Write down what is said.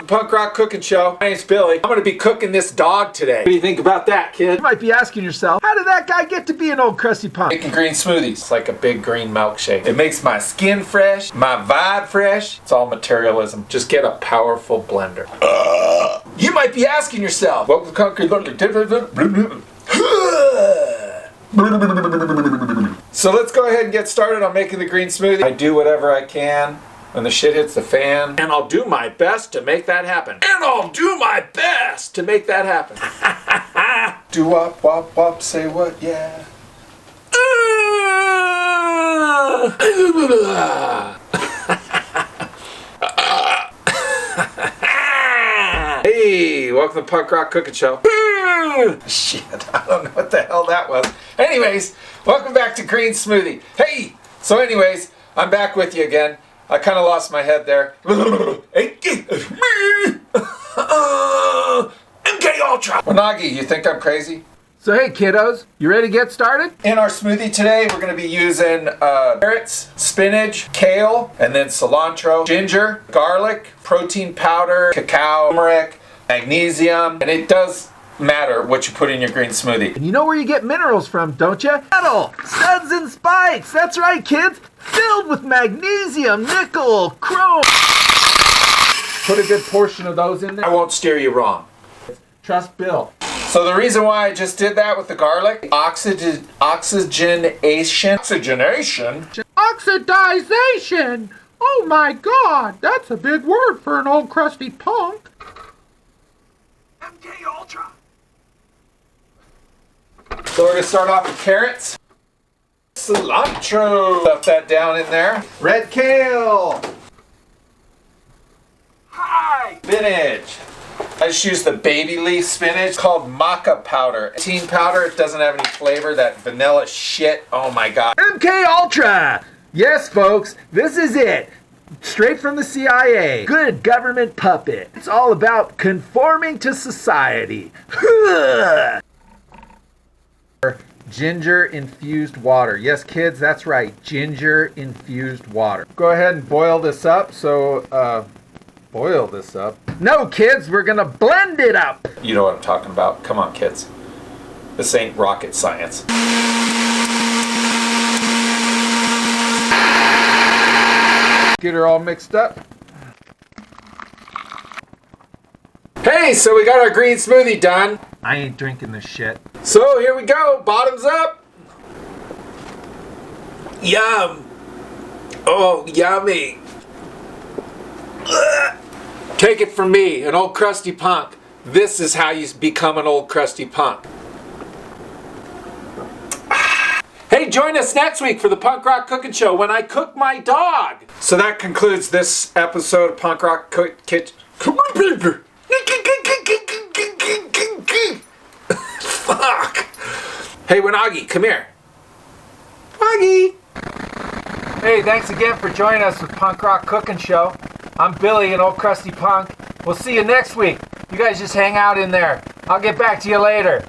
Punk Rock Cooking Show. My name's Billy. I'm gonna be cooking this dog today. What do you think about that, kid? You might be asking yourself, how did that guy get to be an old crusty punk? Making green smoothies. It's like a big green milkshake. It makes my skin fresh, my vibe fresh. It's all materialism. Just get a powerful blender. You might be asking yourself, what was concrete? So let's go ahead and get started on making the green smoothie. I do whatever I can when the shit hits the fan, and I'll do my best to make that happen. Do wop, wop, wop, say what, yeah. Hey, welcome to Punk Rock Cooking Show. Shit, I don't know what the hell that was. Anyways, welcome back to Green Smoothie. Hey, so anyways, I'm back with you again. I kind of lost my head there. MK Ultra. Wanagi, you think I'm crazy? So hey kiddos, you ready to get started? In our smoothie today, we're going to be using carrots, spinach, kale, and then cilantro, ginger, garlic, protein powder, cacao, turmeric, magnesium, and it does matter what you put in your green smoothie. And you know where you get minerals from, don't you? Metal, studs and spikes. That's right, kids. Filled with magnesium, nickel, chrome. Put a good portion of those in there. I won't steer you wrong. Trust Bill. So the reason why I just did that with the garlic, oxygenation. Oxidization. Oh my God, that's a big word for an old crusty punk. MK Ultra. So we're gonna start off with carrots, cilantro. Stuff that down in there. Red kale. Hi. Spinach. I just use the baby leaf spinach called maca powder. Teen powder, it doesn't have any flavor. That vanilla shit, oh my God. MK Ultra! Yes, folks, this is it. Straight from the CIA. Good government puppet. It's all about conforming to society. Ginger infused water. Yes, kids, that's right. Ginger infused water. Go ahead and boil this up. Boil this up. No, kids, we're gonna blend it up. You know what I'm talking about. Come on, kids. This ain't rocket science. Get her all mixed up. Hey, so we got our green smoothie done. I ain't drinking this shit. So here we go. Bottoms up. Yum. Oh, yummy. Ugh. Take it from me, an old crusty punk. This is how you become an old crusty punk. Hey, join us next week for the Punk Rock Cooking Show when I cook my dog. So that concludes this episode of Punk Rock Kitchen. Fuck. Hey, Wanagi, come here. Wanagi. Hey, thanks again for joining us with Punk Rock Cooking Show. I'm Billy, an old crusty punk. We'll see you next week. You guys just hang out in there. I'll get back to you later.